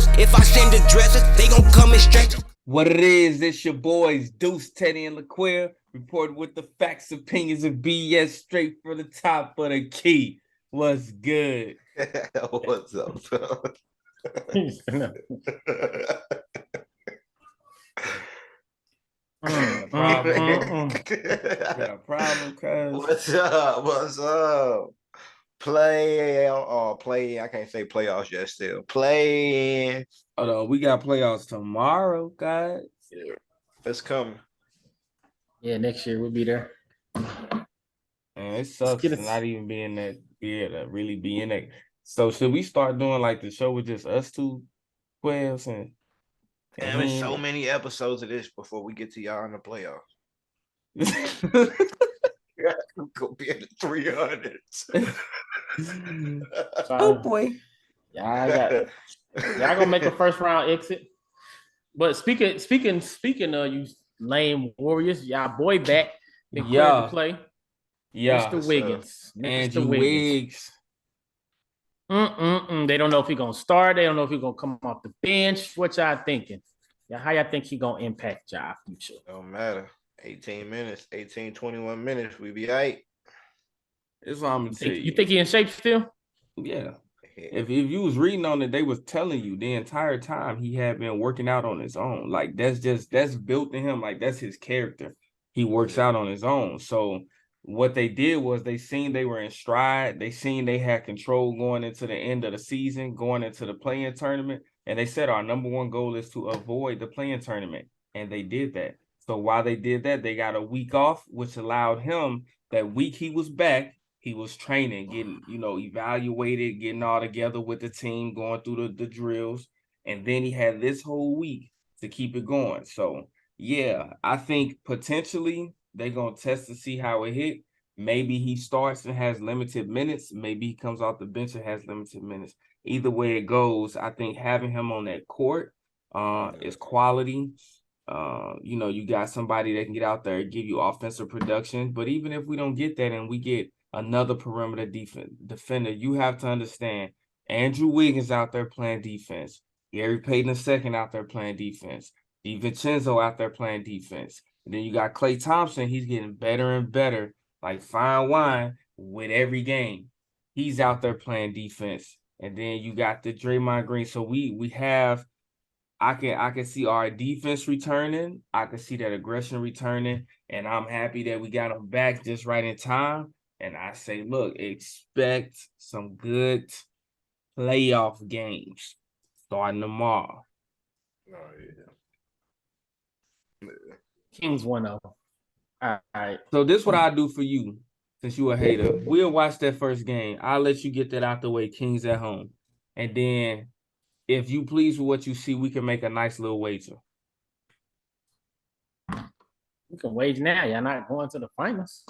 rappers. If I send the dressers, they gon' come in straight. What it is, it's your boys Deuce, Teddy, and LaQueer reporting with the facts, opinions, and BS straight from the top of the key. What's good? What's up, bro? Got a problem, cuz. What's up? Play. I can't say playoffs yet. Still play. Hold on, we got playoffs tomorrow, guys. Yeah, it's coming. Yeah, next year we'll be there. And it sucks to not even be in that, really be in that. So should we start doing like the show with just us two, Quails and Damn, there's so many episodes of this before we get to y'all in the playoffs. Go be in the 300s. Oh boy. Y'all gonna make a first round exit. But speaking of you lame Warriors, y'all boy back. To play. Yeah. Mr. Wiggins. Andrew Wiggs. They don't know if he's gonna start. They don't know if he's gonna come off the bench. What y'all thinking? Yeah, how y'all think he gonna impact y'all future? Don't matter. 21 minutes, we be right. That's what I'm gonna tell you. You think he in shape still? Yeah. If you was reading on it, they was telling you the entire time he had been working out on his own. Like that's built in him. Like that's his character. He works out on his own. So what they did was they seen they were in stride. They seen they had control going into the end of the season, going into the play-in tournament. And they said our number one goal is to avoid the play-in tournament. And they did that. So while they did that, they got a week off, which allowed him that week he was back. He was training, getting, evaluated, getting all together with the team, going through the drills. And then he had this whole week to keep it going. So, yeah, I think potentially they're going to test to see how it hit. Maybe he starts and has limited minutes. Maybe he comes off the bench and has limited minutes. Either way it goes, I think having him on that court is quality. You got somebody that can get out there and give you offensive production. But even if we don't get that and we get another perimeter defender, you have to understand Andrew Wiggins out there playing defense. Gary Payton II out there playing defense. DiVincenzo out there playing defense. And then you got Klay Thompson. He's getting better and better, like fine wine, with every game. He's out there playing defense. And then you got the Draymond Green. So we have I can see our defense returning. I can see that aggression returning. And I'm happy that we got them back just right in time. And I say, look, expect some good playoff games starting tomorrow. Oh, yeah. Kings 1-0. All right. So this is what I do for you, since you a hater. We'll watch that first game. I'll let you get that out the way, Kings at home. And then if you pleased with what you see, we can make a nice little wager. You can wage now. Y'all not going to the finals.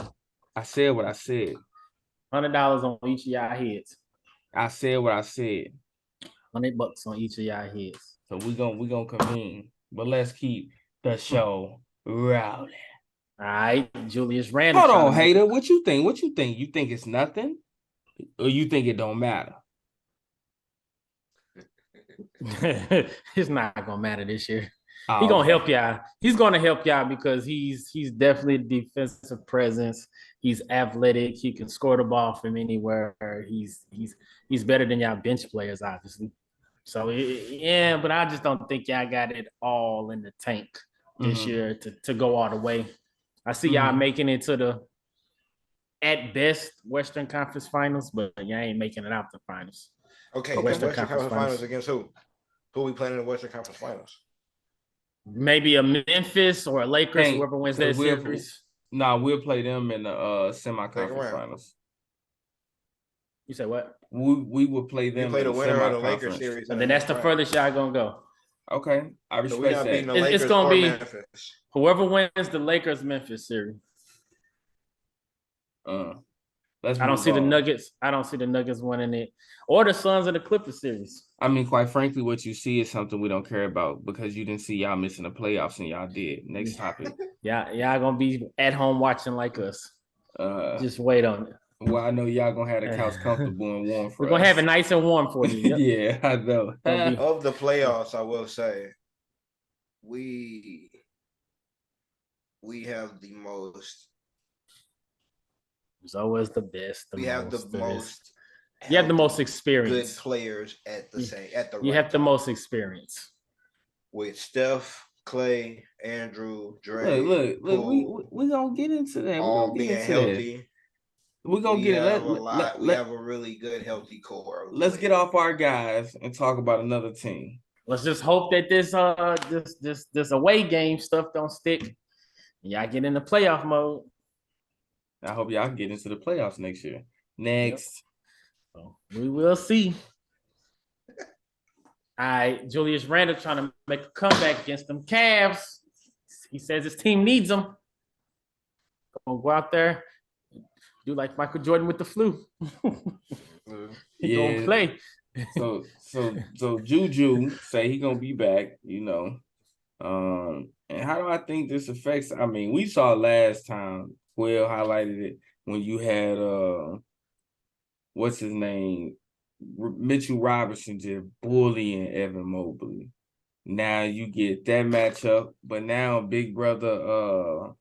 I said what I said. $100 on each of y'all heads. I said what I said. $100 on each of y'all heads. So we gonna convene, but let's keep the show rolling. All right, Julius Randle. Hold on, hater. What you think? You think it's nothing, or you think it don't matter? It's not gonna matter this year. He's gonna help y'all. He's gonna help y'all because he's definitely a defensive presence. He's athletic. He can score the ball from anywhere. He's better than y'all bench players, obviously. So yeah, but I just don't think y'all got it all in the tank this year to go all the way. I see y'all making it to the at best Western Conference Finals, but y'all ain't making it out the finals. Okay, Western Conference Finals against who? Who we playing in the Western Conference Finals? Maybe a Memphis or a Lakers, whoever wins that series. We'll play them in the semi-conference finals. You said what? We will play them. Play the winner of the Lakers series, and then that's the furthest y'all gonna go. Okay, I respect that. It's gonna be Memphis. Whoever wins the Lakers Memphis series. I don't see the Nuggets. I don't see the Nuggets winning it, or the Suns of the Clippers series. I mean, quite frankly, what you see is something we don't care about because you didn't see y'all missing the playoffs and y'all did. Next topic. Y'all gonna be at home watching like us. Just wait on it. Well, I know y'all gonna have the couch comfortable and warm for We're gonna us. have it nice and warm for you. Yep. Yeah, I know. Of the playoffs, I will say we have the most. It's always the best. We have the most. You have the most experience. Good players at the same at the. You right have the time. most experience With Steph, Clay, Andrew, Dre. Look, Poole, we gonna get into that. all being healthy. We're gonna get it. We have a really good, healthy core. Let's get off our guys and talk about another team. Let's just hope that this away game stuff don't stick. Y'all get in the playoff mode. I hope y'all get into the playoffs next year. Next. Yep. So we will see. All right, Julius Randle trying to make a comeback against them Cavs. He says his team needs him. Go out there, do like Michael Jordan with the flu. He gonna play. So Juju say he gonna be back, you know. And how do I think this affects? I mean, we saw last time, Will highlighted it when you had what's his name? Mitchell Robinson just bullying Evan Mobley. Now you get that matchup, but now big brother,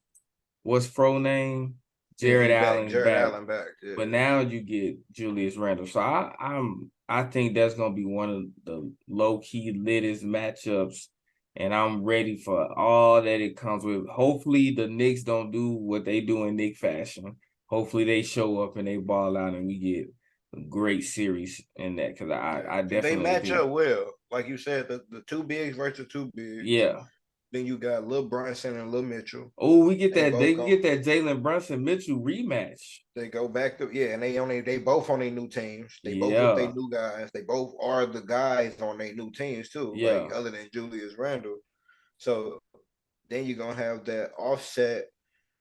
what's Fro name? Jared Allen back. Yeah. But now you get Julius Randle. So I think that's gonna be one of the low-key littest matchups. And I'm ready for all that it comes with. Hopefully the Knicks don't do what they do in Knick fashion. Hopefully they show up and they ball out and we get a great series in that, because I definitely they match up well. Like you said, the two bigs versus two bigs. Yeah. Then you got Lil Brunson and Lil Mitchell. Oh, we get that. They get that Jalen Brunson Mitchell rematch. They go back to and they both on their new teams. They both with their new guys. They both are the guys on their new teams too. Yeah. Like other than Julius Randle. So then you're gonna have that offset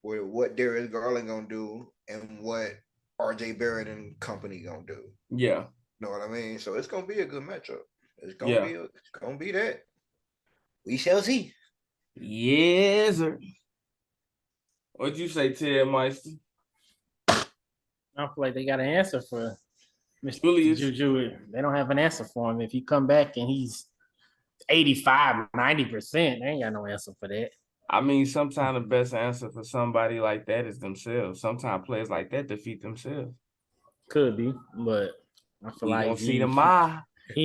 with what Darius Garland gonna do and what RJ Barrett and company gonna do. Yeah. Know what I mean? So it's gonna be a good matchup. It's gonna be that. We shall see. Yes, sir. What'd you say, Ted Meister? I feel like they got an answer for Mr. Julius. Juju. They don't have an answer for him. If he come back and he's 85, 90%, they ain't got no answer for that. I mean, sometimes the best answer for somebody like that is themselves. Sometimes players like that defeat themselves. Could be, but I feel like he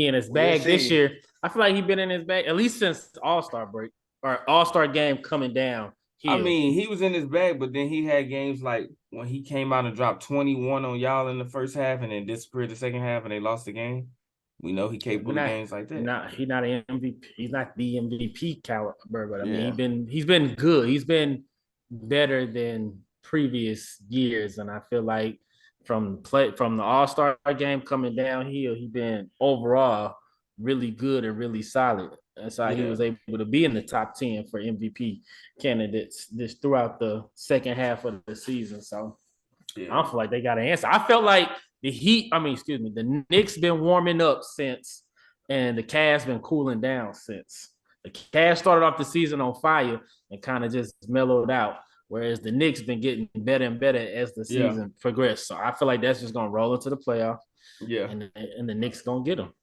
in his bag this year. I feel like he been in his bag at least since All-Star break or All-Star game coming down. I mean, he was in his bag, but then he had games like when he came out and dropped 21 on y'all in the first half and then disappeared the second half and they lost the game. We know he capable of games like that. He's not an MVP. He's not the MVP caliber, but I mean, he's been good. He's been better than previous years, and I feel like from the All-Star game coming downhill, he's been overall really good and really solid. That's how he was able to be in the top 10 for MVP candidates this throughout the second half of the season. So I don't feel like they got an answer. I felt like the Knicks been warming up since, and the Cavs been cooling down since. The Cavs started off the season on fire and kind of just mellowed out, whereas the Knicks been getting better and better as the season progressed. So I feel like that's just gonna roll into the playoffs. Yeah, and the Knicks gonna get them.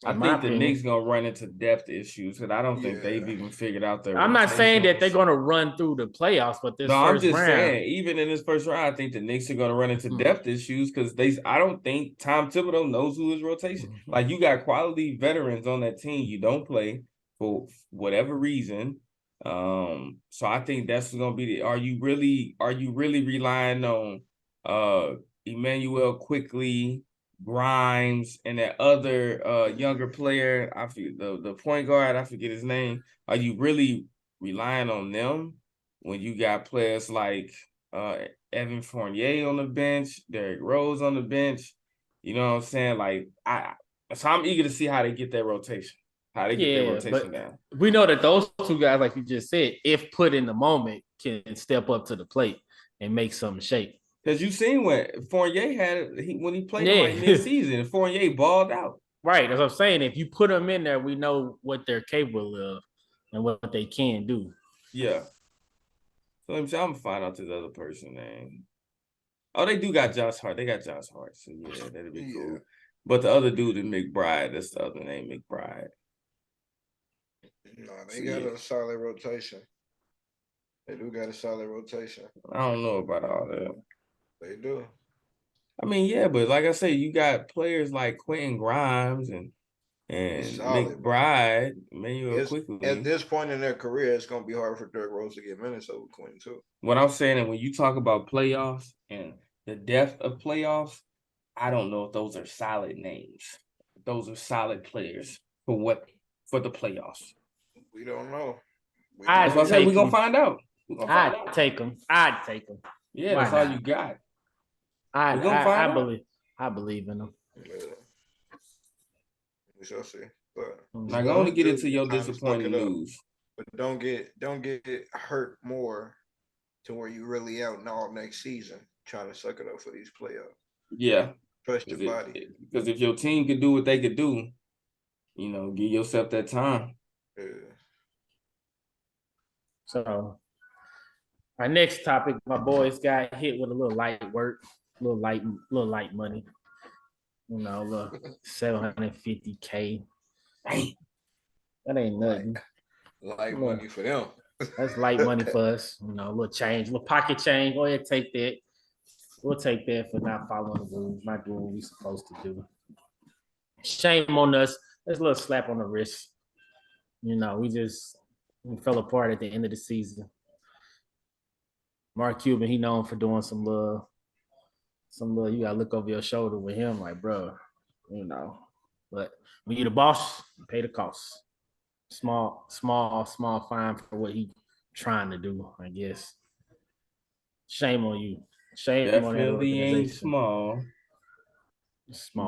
I think the Knicks gonna run into depth issues because I don't think they've even figured out their. I'm not saying that they're gonna run through the playoffs, but I'm just saying, even in this first round, I think the Knicks are gonna run into depth issues because I don't think Tom Thibodeau knows who his rotation. Like you got quality veterans on that team, you don't play for whatever reason. So I think that's gonna be are you really relying on Emmanuel Quickly, Grimes, and that other younger player? I forget the point guard, I forget his name. Are you really relying on them when you got players like Evan Fournier on the bench, Derrick Rose on the bench? You know what I'm saying? Like so I'm eager to see how they get their rotation. How they get their rotation down. We know that those two guys, like you just said, if put in the moment, can step up to the plate and make something shake. Because you seen what Fournier had when he played like mid-season. Fournier balled out. Right. As I'm saying, if you put them in there, we know what they're capable of and what they can do. Yeah. So I'm gonna find out this other person name. Oh, they do got Josh Hart. They got Josh Hart. So yeah, that'd be cool. Yeah. But the other dude is McBride. That's the other name, McBride. No, they got a solid rotation. They do got a solid rotation. I don't know about all that. They do. I mean, yeah, but like I say, you got players like Quentin Grimes and solid, McBride, Emmanuel quickly. At this point in their career, it's gonna be hard for Derrick Rose to get minutes over Quentin too. What I'm saying, and when you talk about playoffs and the depth of playoffs, I don't know if those are solid names. Those are solid players for the playoffs. We don't know. That's what I said. We're gonna find out. I'd take them. Yeah, that's all you got. I believe in them. Yeah. We shall see. But I'm going to get into your disappointing news. But don't get hurt more to where you really out now next season trying to suck it up for these playoffs. Yeah. Trust your body. Because if your team could do what they could do, give yourself that time. Yeah. So our next topic, my boys got hit with a little light work, little light money. Look, $750K. That ain't nothing. Light money for them. That's light money for us. A little change, little pocket change. Go ahead, take that. We'll take that for not following the rules, not doing what we're supposed to do. Shame on us. That's a little slap on the wrist. We fell apart at the end of the season. Mark Cuban, he known for doing some little, you gotta look over your shoulder with him, like, bro, But when you're the boss, you pay the cost. Small fine for what he trying to do, I guess. Shame on you. Shame Definitely on that organization. Ain't small.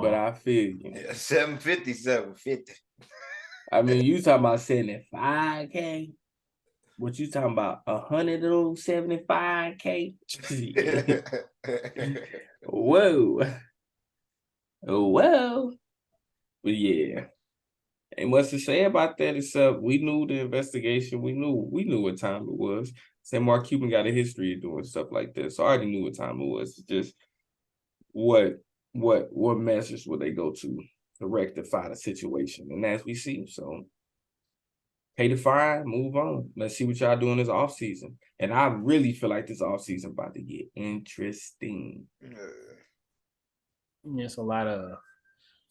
But I feel you. Yeah, 750. I mean, you talking about 75K? What you talking about? 175K? Whoa. Well. But yeah. Ain't much to say about that except we knew the investigation. We knew what time it was. Say Mark Cuban got a history of doing stuff like this. So I already knew what time it was. It's just what measures would they go to rectify the situation? And as we see, so pay the fine, move on. Let's see what y'all doing this offseason. And I really feel like this offseason about to get interesting. It's a lot of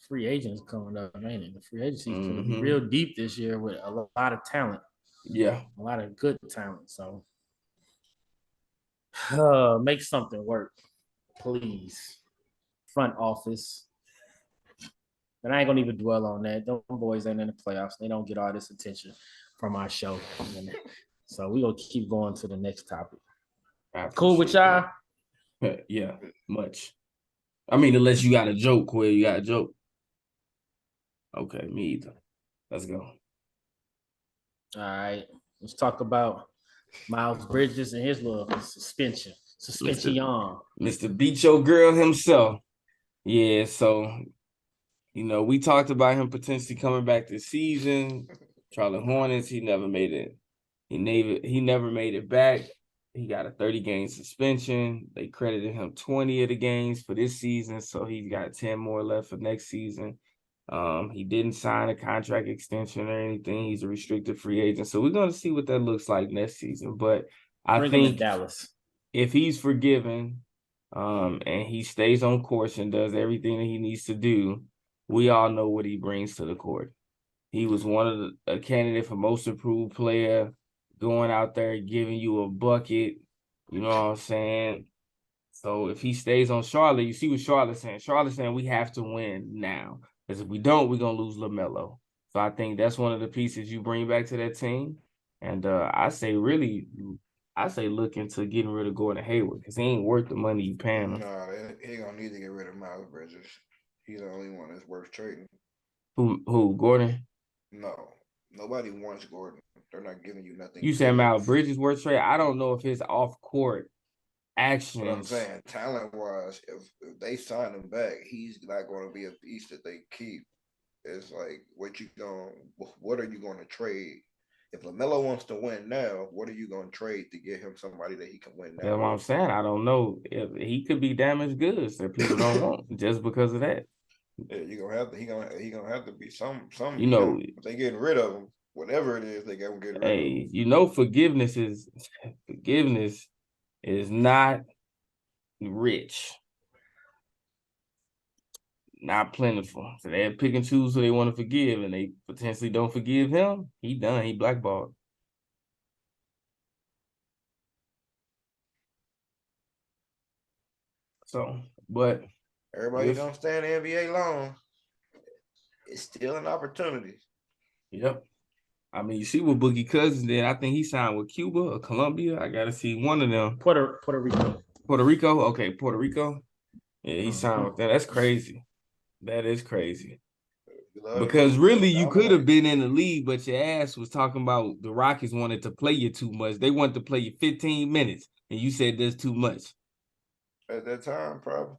free agents coming up, ain't it? The free agency is going to be real deep this year with a lot of talent. Yeah. A lot of good talent. So make something work, please. Front office. But I ain't going to even dwell on that. Those boys ain't in the playoffs. They don't get all this attention from our show. So we're going to keep going to the next topic. Cool with y'all? Yeah, much. I mean, unless you got a joke, where you got a joke. Okay, me either. Let's go. All right. Let's talk about Miles Bridges and his little suspension. Mr. Beat Your Girl himself. Yeah, so, we talked about him potentially coming back this season. Charlotte Hornets, he never made it. He never made it back. He got a 30-game suspension. They credited him 20 of the games for this season, so he's got 10 more left for next season. He didn't sign a contract extension or anything. He's a restricted free agent. So we're going to see what that looks like next season. But I think Dallas, if he's forgiven and he stays on course and does everything that he needs to do, we all know what he brings to the court. He was one of a candidate for most improved player, going out there giving you a bucket. You know what I'm saying? So if he stays on Charlotte, you see what Charlotte's saying. Charlotte's saying we have to win now. Because if we don't, we're going to lose LaMelo. So I think that's one of the pieces you bring back to that team. And I say look into getting rid of Gordon Hayward because he ain't worth the money you paying him. No, he going to need to get rid of Miles Bridges. He's the only one that's worth trading. Who, Gordon? No, nobody wants Gordon. They're not giving you nothing. You saying Miles Bridges worth trade? I don't know if his off-court actions. What I'm saying, talent-wise, if they sign him back, he's not going to be a piece that they keep. It's like, what are you going to trade if LaMelo wants to win now, what are you going to trade to get him somebody that he can win now? That's what I'm saying. I don't know if he could be damaged goods that people don't want just because of that. Yeah, you're gonna have to. He gonna have to be some. You know, if they getting rid of him, whatever it is, they gonna get rid of him. Hey, you know, forgiveness is not rich, not plentiful. So they pick and choose who they want to forgive, and they potentially don't forgive him. He done. He blackballed. So, but everybody don't stay in the NBA long. It's still an opportunity. Yep. I mean, you see what Boogie Cousins did. I think he signed with Cuba or Colombia. I gotta see one of them. Puerto Rico. Puerto Rico? Okay, Puerto Rico. Yeah, he signed with that. That's crazy. That is crazy. Because really, you could have been in the league, but your ass was talking about the Rockets wanted to play you too much. They wanted to play you 15 minutes, and you said there's too much. At that time, probably.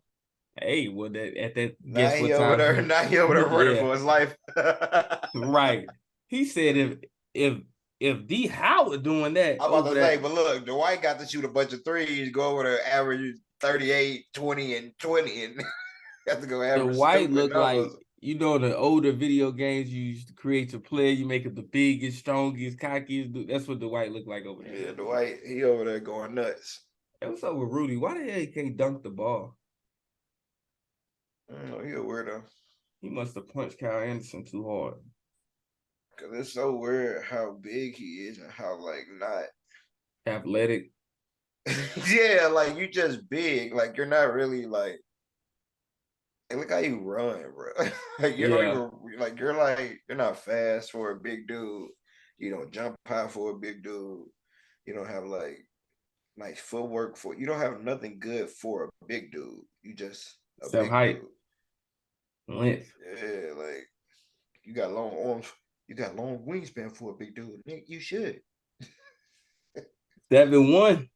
Hey, well, guess now what time? Now he over there running for his life. Right. He said if D Howard doing that, I'm about to say, but look, Dwight got to shoot a bunch of threes, go over there, average 38, 20, and 20, and have to go average. Dwight looked like, you know, the older video games you used to create your player, you make it the biggest, strongest, cockiest. That's what Dwight looked like over there. Yeah, Dwight, he over there going nuts. Hey, what's up with Rudy? Why the hell he can't dunk the ball? I don't know, he a weirdo. He must have punched Kyle Anderson too hard. Cause it's so weird how big he is and how like not athletic. Yeah, like you just big. Like you're not really like. And look how you run, bro. Like you don't even like you're not fast for a big dude. You don't jump high for a big dude. You don't have like nice footwork for. You don't have nothing good for a big dude. You just a big height. Dude. Length. Yeah, like you got long arms. You got long wingspan for a big dude. You should. 7'1".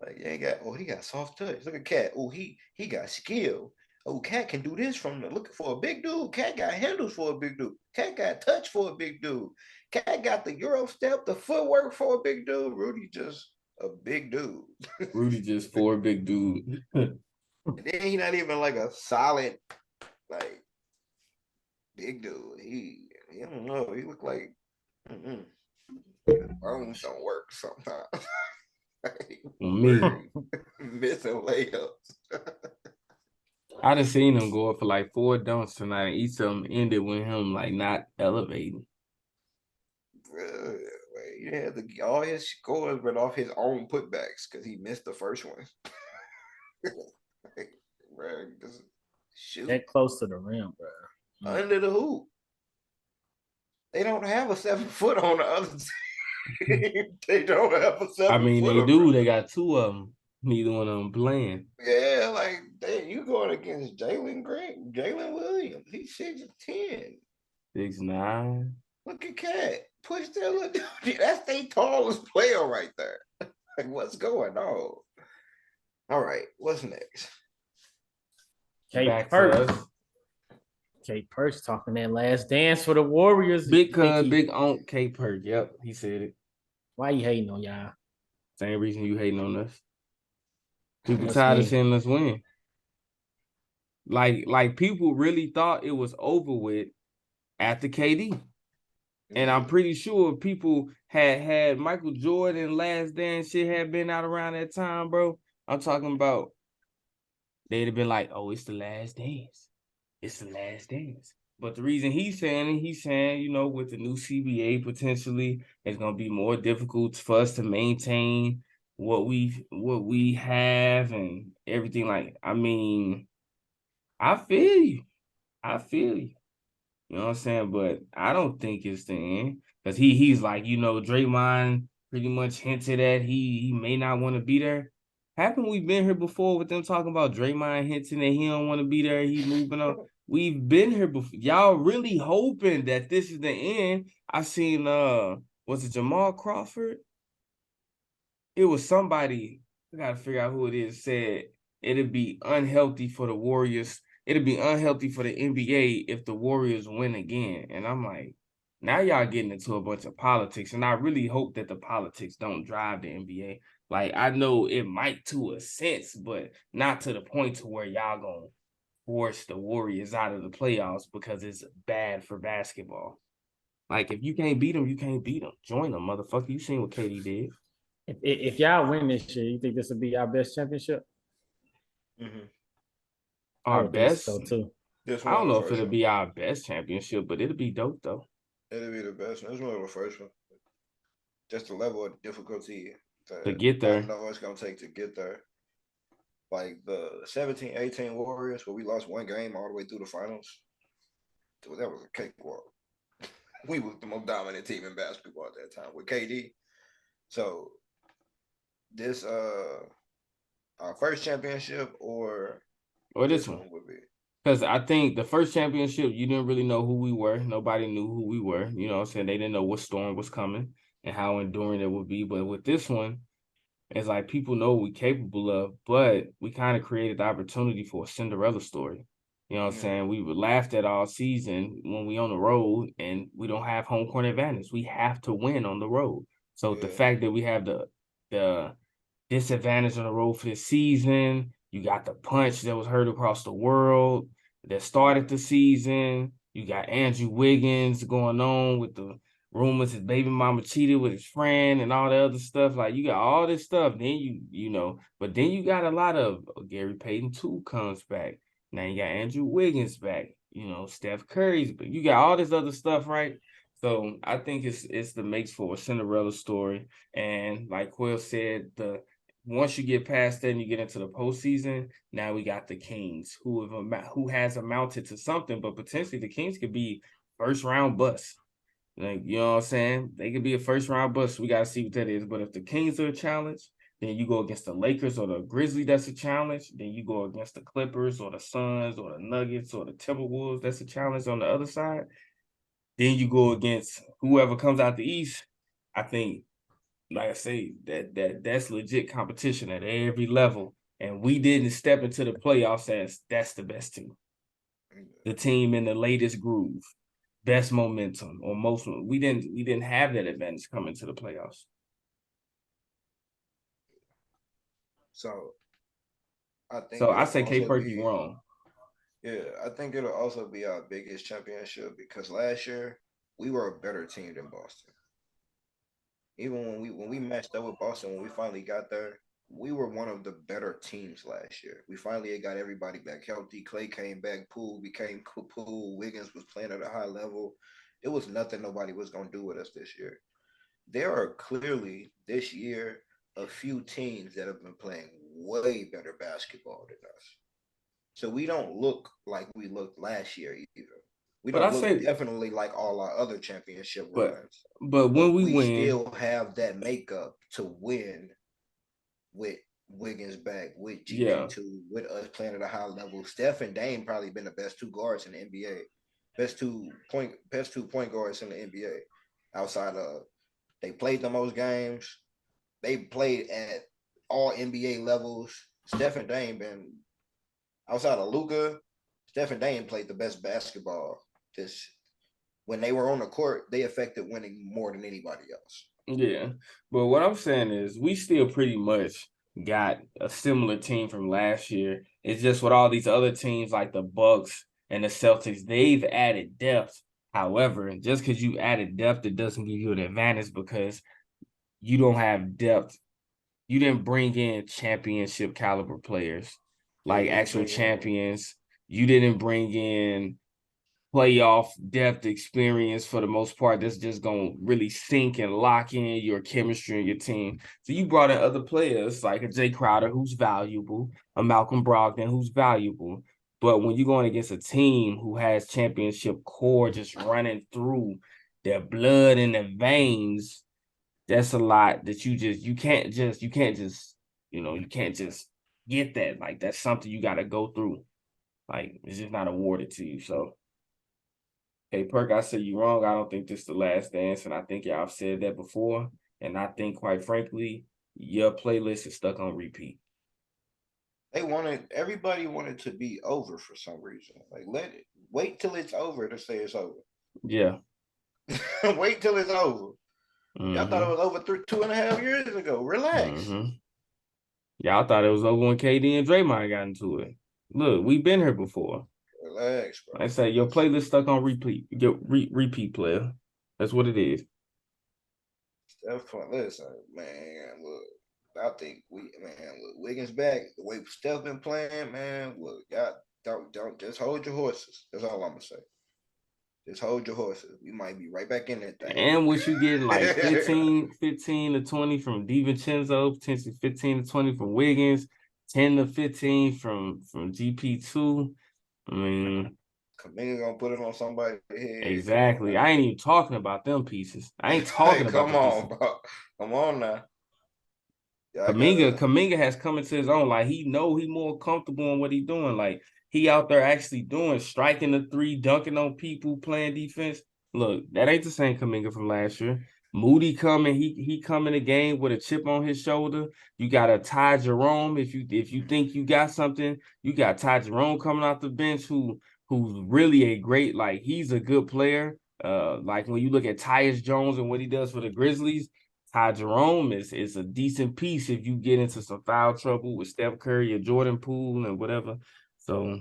Like you ain't got. Oh, he got soft touch. Look at Cat. Oh, he got skill. Oh, Cat can do this from looking for a big dude. Cat got handles for a big dude. Cat got touch for a big dude. Cat got the Euro step, the footwork for a big dude. Rudy just a big dude. Rudy just for a big dude. And then he not even like a solid, like big dude. I don't know. He look like bones don't work sometimes. Me missing layups. I done seen him go up for like 4 dunks tonight, and each of them ended with him like not elevating. He had all his scores, but off his own putbacks because he missed the first one. Like, bro, just shoot. That close to the rim, bro. Under the hoop. They don't have a 7 foot on the other team. They don't have a 7 foot. I mean, they do. Bro. They got 2 of them. Neither one of them playing. Yeah, like you going against Jalen Williams. He's 6'10". 6'9". Look at Cat. Push that little dude. That's their tallest player right there. Like, what's going on? All right, what's next? K Perkins talking that last dance for the Warriors. Big on K Perk. Yep, he said it. Why you hating on y'all? Same reason you hating on us. People tired of seeing us win. Like people really thought it was over with after KD. And I'm pretty sure people had Michael Jordan Last Dance shit had been out around that time, bro. I'm talking about they'd have been like, oh, it's the last dance. It's the last dance. But the reason he's saying, you know, with the new CBA potentially, it's gonna be more difficult for us to maintain what we have and everything. Like, I mean, I feel you. You know what I'm saying? But I don't think it's the end. Because he's like, you know, Draymond pretty much hinted at he may not want to be there. Haven't we been here before with them talking about Draymond hinting that he don't want to be there? He's moving on. We've been here before. Y'all really hoping that this is the end. I seen, was it Jamal Crawford? It was somebody, I got to figure out who it is, said it'd be unhealthy for the Warriors. It'd be unhealthy for the NBA if the Warriors win again. And I'm like, Now y'all getting into a bunch of politics, and I really hope that the politics don't drive the NBA. Like, I know it might to a sense, but not to the point to where y'all gonna force the Warriors out of the playoffs because it's bad for basketball. Like, if you can't beat them, you can't beat them. Join them, motherfucker. You seen what KD did. If y'all win this year, you think this will be our best championship? Mm-hmm. Our would think best? so too. This I don't one know the if first it'll one. be our best championship, but it'll be dope, though. It'll be the best one. This one was the first one. Just the level of difficulty To that get I there. know it's going to take to get there. Like the 17-18 Warriors, where we lost one game all the way through the finals. So that was a cakewalk. We was the most dominant team in basketball at that time with KD. So this our first championship or this one would be. Because I think the first championship, you didn't really know who we were. Nobody knew who we were. You know what I'm saying? They didn't know what storm was coming and how enduring it would be. But with this one, it's like people know what we're capable of, but we kind of created the opportunity for a Cinderella story. You know what I'm saying? We were laughed at all season when we on the road and we don't have home court advantage. We have to win on the road. So the fact that we have the disadvantage on the road for this season, you got the punch that was heard across the world that started the season. You got Andrew Wiggins going on with the rumors his baby mama cheated with his friend and all the other stuff. Like, you got all this stuff. Then but then you got a lot of Gary Payton 2 comes back. Now you got Andrew Wiggins back. Steph Curry's, but you got all this other stuff, right? So I think it's the makes for a Cinderella story. And like Quill said, once you get past that and you get into the postseason, now we got the Kings who has amounted to something, but potentially the Kings could be first round bust. Like, you know what I'm saying? They could be a first round bust. We got to see what that is. But if the Kings are a challenge, then you go against the Lakers or the Grizzlies, that's a challenge. Then you go against the Clippers or the Suns or the Nuggets or the Timberwolves, that's a challenge on the other side. Then you go against whoever comes out the East. I think, like I say, that's legit competition at every level. And we didn't step into the playoffs as that's the best team. The team in the latest groove, best momentum, or most. We didn't have that advantage coming to the playoffs. So I think I say K Perky wrong. Yeah, I think it'll also be our biggest championship because last year we were a better team than Boston. Even when we matched up with Boston, when we finally got there, we were one of the better teams last year. We finally got everybody back healthy. Clay came back. Poole became Poole. Wiggins was playing at a high level. It was nothing nobody was going to do with us this year. There are clearly this year a few teams that have been playing way better basketball than us. So we don't look like we looked last year either. We don't look definitely like all our other championship runs. But when we win, still have that makeup to win with Wiggins back, with GP2, with us playing at a high level. Steph and Dame probably been the best two guards in the NBA. Best two point guards in the NBA. Outside of they played the most games. They played at all NBA levels. Steph and Dame been outside of Luka, Steph and Dame played the best basketball. When they were on the court, they affected winning more than anybody else. Yeah, but what I'm saying is we still pretty much got a similar team from last year. It's just with all these other teams like the Bucks and the Celtics, they've added depth. However, just because you added depth, it doesn't give you an advantage because you don't have depth. You didn't bring in championship caliber players, like actual champions. You didn't bring in playoff depth experience for the most part. That's just going to really sink and lock in your chemistry and your team. So you brought in other players like a Jay Crowder, who's valuable, a Malcolm Brogdon, who's valuable. But when you're going against a team who has championship core just running through their blood in their veins, that's a lot that you can't just get that. Like, that's something you got to go through. Like, it's just not awarded to you. So, hey, Perk, I say you wrong. I don't think this is the last dance, and I think y'all have said that before. And I think, quite frankly, your playlist is stuck on repeat. Everybody wanted to be over for some reason. Like, wait till it's over to say it's over. Yeah. Wait till it's over. Mm-hmm. Y'all thought it was over 2.5 years ago. Relax. Mm-hmm. Y'all thought it was over when KD and Draymond got into it. Look, we've been here before. Relax, bro. I say your playlist stuck on repeat. Repeat player. That's what it is. Listen, man. Look, I think Wiggins back. The way Steph been playing, man. Look, y'all don't just hold your horses. That's all I'm gonna say. Just hold your horses. We might be right back in that thing. And what you getting like 15 to 20 from DiVincenzo, potentially 15 to 20 from Wiggins, 10 to 15 from GP2. I mean, Kuminga gonna put it on somebody's head. Exactly. I ain't even talking about them pieces. I ain't talking about come on, bro. Come on now. Kuminga has come into his own. Like he more comfortable in what he doing. Like he out there actually striking the three, dunking on people, playing defense. Look, that ain't the same Kuminga from last year. Moody coming, he come in the game with a chip on his shoulder. You got a Ty Jerome. If you think you got something, you got Ty Jerome coming off the bench who's really a great, like he's a good player. Like when you look at Tyus Jones and what he does for the Grizzlies, Ty Jerome is a decent piece if you get into some foul trouble with Steph Curry or Jordan Poole and whatever. So,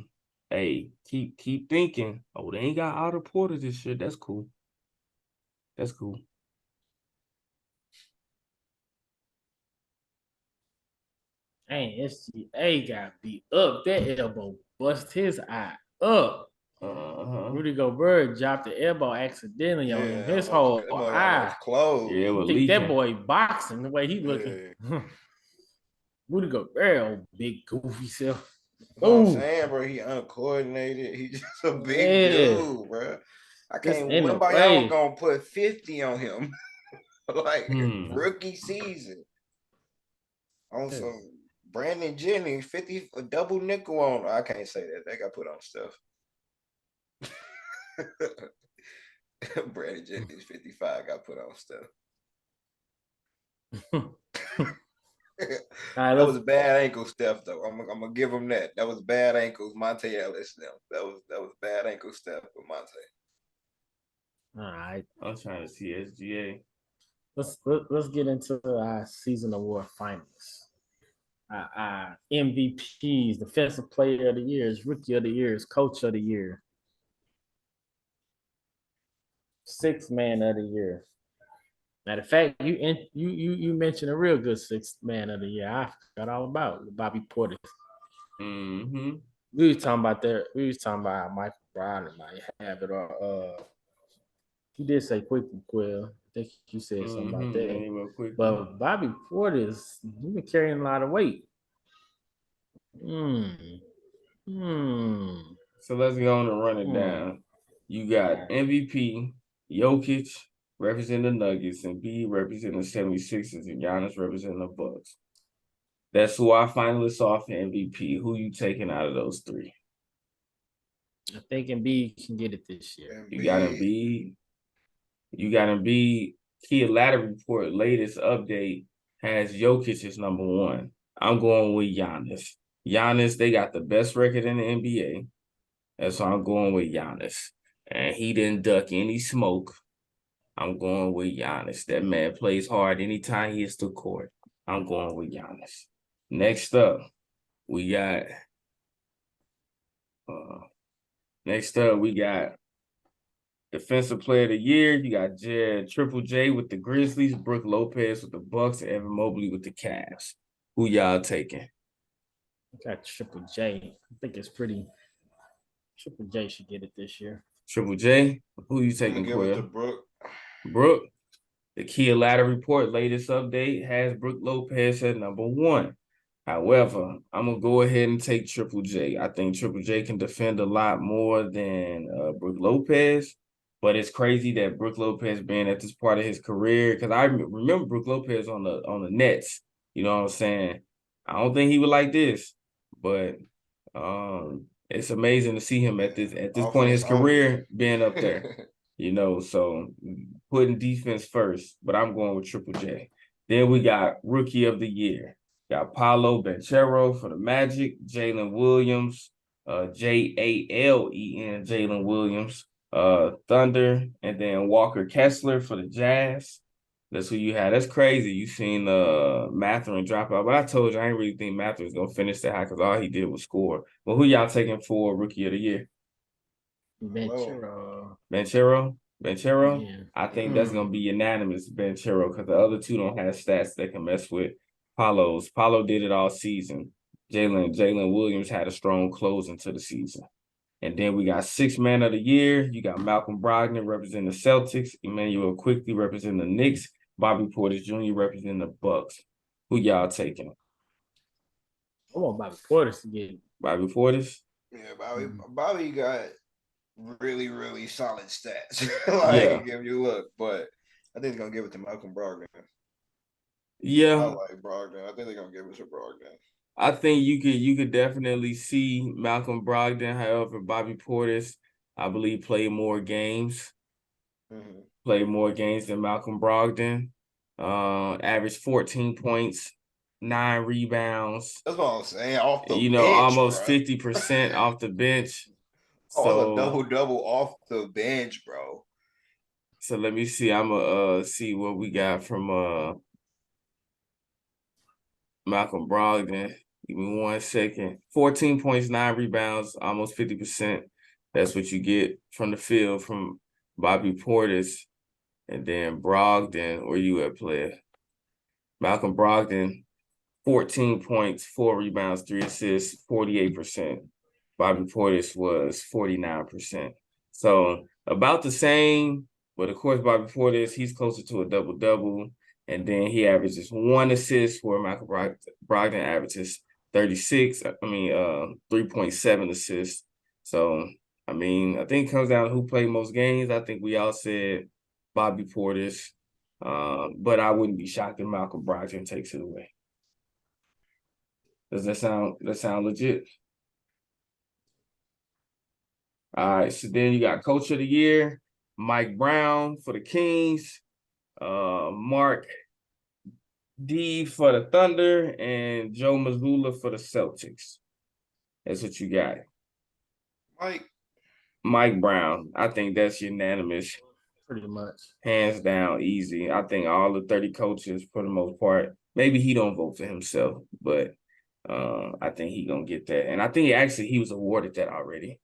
hey, keep thinking. Oh, they ain't got Otto Porter this year. That's cool. That's cool. Dang, SGA got beat up. That elbow bust his eye up. Rudy Gobert dropped the elbow accidentally on him. His whole eye. Closed. Yeah, I think that boy boxing the way he looking. Rudy Gobert, old big goofy self. I'm saying, bro, he uncoordinated. He just a big dude, bro. I can't. Nobody else gonna put 50 on him, like rookie season. On some Brandon Jennings 50 a double nickel on. I can't say that. They got put on stuff. Brandon Jennings 55 got put on stuff. That was bad ankle stuff though. I'm gonna give him that. That was bad ankles. Monte Ellis. That was bad ankle stuff for Monte. All right. I'm trying to see SGA. Let's get into our season award finalists. Our MVPs, defensive player of the year, rookie of the year, coach of the year, sixth man of the year. Matter of fact, you mentioned a real good sixth man of the year. I forgot all about Bobby Portis. Mm-hmm. We was talking about that. We was talking about how Michael Brown might have it, or he did say quick and Quill. I think you said something about that. Yeah, but Bobby Portis, he been carrying a lot of weight. So let's go on and run it down. You got MVP, Jokic representing the Nuggets, and B representing the 76ers, and Giannis representing the Bucks. That's who our finalists are for MVP. Who you taking out of those three? I think Embiid can get it this year. You got Embiid. You got Embiid. Key ladder report latest update has Jokic as number one. I'm going with Giannis. Giannis, they got the best record in the NBA. That's why I'm going with Giannis. And he didn't duck any smoke. I'm going with Giannis. That man plays hard anytime he hits the court. I'm going with Giannis. Next up, we got Defensive Player of the Year. You got Triple J with the Grizzlies, Brook Lopez with the Bucks, and Evan Mobley with the Cavs. Who y'all taking? I got Triple J. I think it's pretty. Triple J should get it this year. Triple J? Who you taking, Give it to Brook. Brook. The Kia Ladder report latest update has Brook Lopez at number one. However, I'm going to go ahead and take Triple J. I think Triple J can defend a lot more than Brook Lopez, but it's crazy that Brook Lopez being at this part of his career, because I remember Brook Lopez on the Nets. You know what I'm saying? I don't think he would like this, but it's amazing to see him at this point in his career being up there. You know, so putting defense first, but I'm going with Triple J. Then we got Rookie of the Year. Got Paolo Banchero for the Magic, Jalen Williams, Jalen Jalen Williams Thunder, and then Walker Kessler for the Jazz. That's who you had. That's crazy. You seen Mathurin drop out, but I told you I ain't really think Mathurin was gonna finish that high because all he did was score. Well, who y'all taking for Rookie of the Year? Banchero. Yeah. I think that's gonna be unanimous, Banchero, because the other two don't have stats that can mess with Paolo's. Paolo did it all season. Jalen Williams had a strong close into the season. And then we got 6th man of the year. You got Malcolm Brogdon representing the Celtics, Emmanuel Quickly representing the Knicks, Bobby Portis Jr. representing the Bucks. Who y'all taking? I want Bobby Portis to get it. Bobby Portis? Yeah, Bobby got really, really solid stats. Like, give you a look, but I think they're gonna give it to Malcolm Brogdon. Yeah. I like Brogdon. I think they're gonna give it to Brogdon. I think you could definitely see Malcolm Brogdon. However, Bobby Portis, I believe, played more games. Played more games than Malcolm Brogdon. Averaged 14 points, 9 rebounds. That's what I'm saying. Off the bench, almost 50% off the bench. So a double off the bench, bro. So let me see. I'm gonna see what we got from Malcolm Brogdon. Give me 1 second. 14 points, 9 rebounds, almost 50%. That's what you get from the field from Bobby Portis. And then Brogdon, where you at, player? Malcolm Brogdon, 14 points, 4 rebounds, 3 assists, 48%. Bobby Portis was 49%. So about the same, but of course, Bobby Portis, he's closer to a double-double. And then he averages 1 assist, where Malcolm Brogdon averages 3.7 assists. So, I think it comes down to who played most games. I think we all said Bobby Portis, but I wouldn't be shocked if Malcolm Brogdon takes it away. Does that sound legit? All right, so then you got Coach of the Year, Mike Brown for the Kings, Mark D for the Thunder, and Joe Mazzulla for the Celtics. That's what you got. Mike Brown. I think that's unanimous. Pretty much. Hands down, easy. I think all the 30 coaches, for the most part, maybe he don't vote for himself, but I think he gonna get that. And I think he was awarded that already.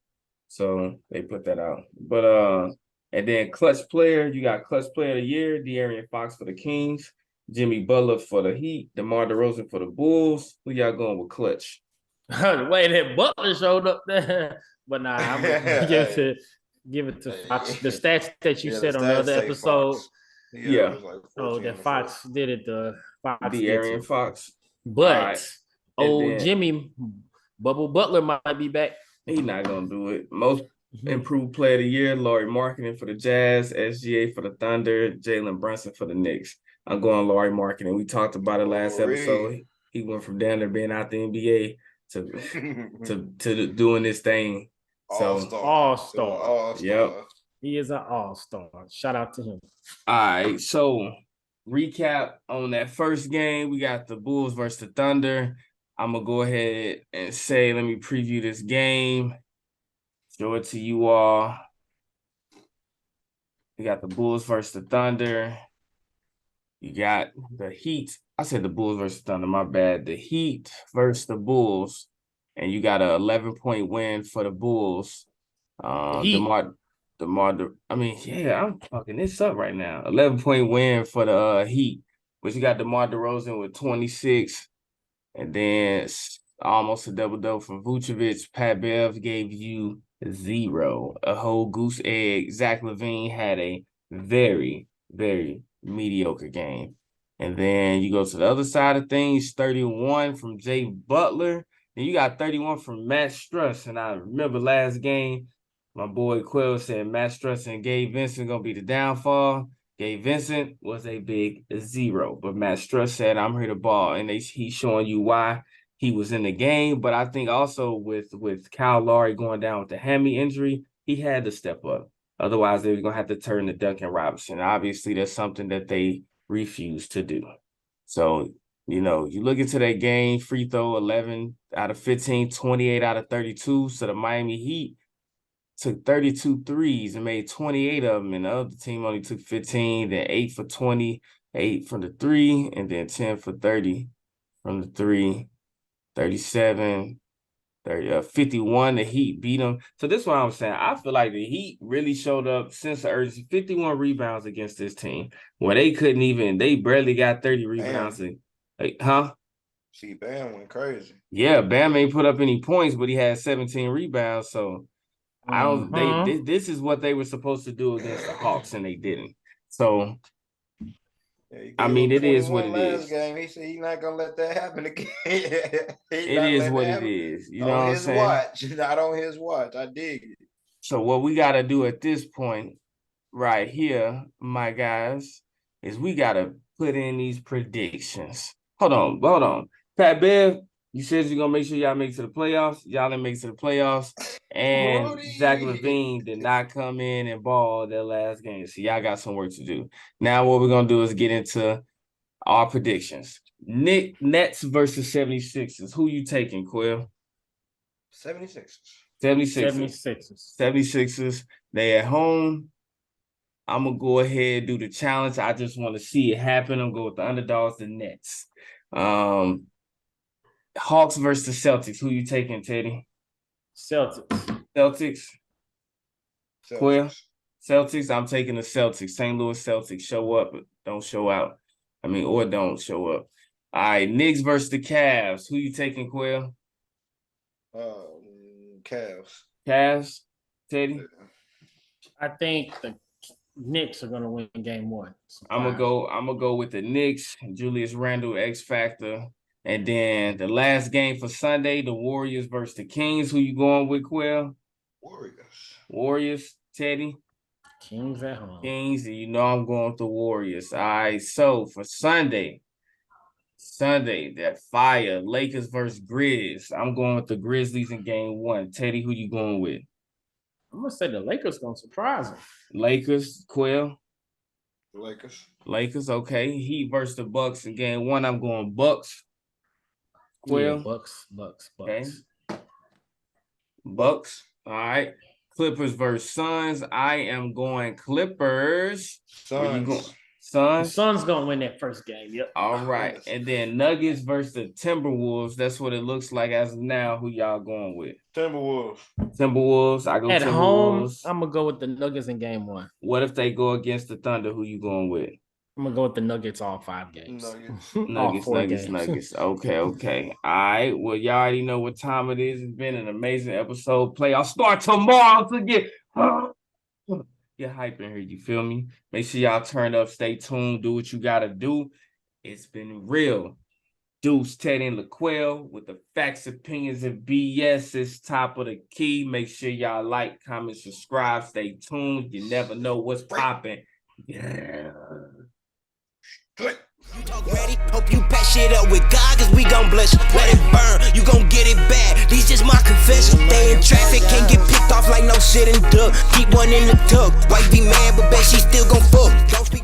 So they put that out. But and then clutch player, you got clutch player of the year, De'Aaron Fox for the Kings, Jimmy Butler for the Heat, DeMar DeRozan for the Bulls. Who y'all going with clutch? The way that Butler showed up there. But nah, I'm gonna give it to Fox. The stats that you said on the other episode. That Fox did it. De'Aaron Fox. But Jimmy Bubble Butler might be back. He's not gonna do it. Most improved player of the year, Lauri Markkanen for the Jazz, SGA for the Thunder, Jalen Brunson for the Knicks. I'm going Lauri Markkanen. We talked about it last episode. He went from down there being out the NBA to doing this thing. All-star. Yep. He is an all-star. Shout out to him. All right. So recap on that first game. We got the Bulls versus the Thunder. I'm going to go ahead and say, let me preview this game. Show it to you all. We got the Bulls versus the Thunder. You got the Heat. I said the Bulls versus the Thunder, my bad. The Heat versus the Bulls. And you got an 11-point win for the Bulls. I'm fucking this up right now. 11-point win for the Heat. But you got DeMar DeRozan with 26. And then almost a double-double from Vucevic. Pat Bev gave you 0. A whole goose egg. Zach LaVine had a very, very mediocre game. And then you go to the other side of things, 31 from Jay Butler. And you got 31 from Matt Struss. And I remember last game, my boy Quill said Matt Struss and Gabe Vincent going to be the downfall. Gabe Vincent was a big 0. But Matt Struss said, I'm here to ball. And he's showing you why he was in the game. But I think also with Kyle Lowry going down with the hammy injury, he had to step up. Otherwise, they were going to have to turn to Duncan Robinson. Obviously, that's something that they refused to do. So, you look into that game, free throw 11 out of 15, 28 out of 32. So the Miami Heat, took 32 threes and made 28 of them, and the other team only took 15, then 8 for 20, 8 from the 3, and then 10 for 30 from the 3, 37, 30, 51. The Heat beat them. So this is what I'm saying. I feel like the Heat really showed up since the urgency. 51 rebounds against this team, where they barely got 30 rebounds. See, Bam went crazy. Yeah, Bam ain't put up any points, but he had 17 rebounds. So I don't. This is what they were supposed to do against the Hawks, and they didn't. So I mean, it is what it is. Game. He said he's not gonna let that happen again. It is what it is. You know what I'm saying? Watch, not on his watch. I dig it. So what we gotta do at this point, right here, my guys, is we gotta put in these predictions. Hold on. Pat Bev, you said you're gonna make sure y'all make it to the playoffs. Y'all didn't make it to the playoffs. And Rudy. Zach LaVine did not come in and ball that last game. So y'all got some work to do. Now what we're gonna do is get into our predictions. Nets versus 76ers. Who you taking, Quill? 76ers. 76ers. They at home. I'm gonna go ahead and do the challenge. I just want to see it happen. I'm going with the underdogs, the Nets. Hawks versus Celtics. Who you taking, Teddy? Celtics. Quill? Celtics. I'm taking the Celtics. St. Louis Celtics. Show up, don't show out. Or don't show up. All right, Knicks versus the Cavs. Who you taking, Quill? Cavs. Teddy? I think the Knicks are gonna win game 1. I'm gonna go with the Knicks, Julius Randle, X Factor. And then the last game for Sunday, the Warriors versus the Kings. Who you going with, Quill? Warriors, Teddy? Kings at home. Kings, and you know I'm going with the Warriors. All right, so for Sunday, that fire, Lakers versus Grizz. I'm going with the Grizzlies in game 1. Teddy, who you going with? I'm going to say the Lakers going to surprise them. Lakers, Quill? Lakers, okay. Heat versus the Bucks in game 1. I'm going Bucks. Quill? Yeah, Bucks. Okay. Bucks. All right. Clippers versus Suns. I am going Clippers. Suns. Suns gonna win that first game. Yep. All right. And then Nuggets versus the Timberwolves. That's what it looks like as of now. Who y'all going with? Timberwolves. I go at Timberwolves. Home. I'm gonna go with the Nuggets in game 1. What if they go against the Thunder? Who you going with? I'm gonna go with the Nuggets all 5 games. Nuggets. Okay. All right. Well, y'all already know what time it is. It's been an amazing episode. Playoffs start tomorrow to get hype in here. You feel me? Make sure y'all turn up, stay tuned, do what you gotta do. It's been real. Deuce, Teddy, and Laquel with the facts, opinions, and BS is top of the key. Make sure y'all like, comment, subscribe, stay tuned. You never know what's popping. Yeah. Ready? Hope you pack shit up with God, cause we gon' bless you. Let it burn, you gon' get it back. These just my confession. Stay in traffic, can't get picked off like no shit and duck. Keep one in the tuck. Wife be mad, but bet she still gon' fuck. Don't speak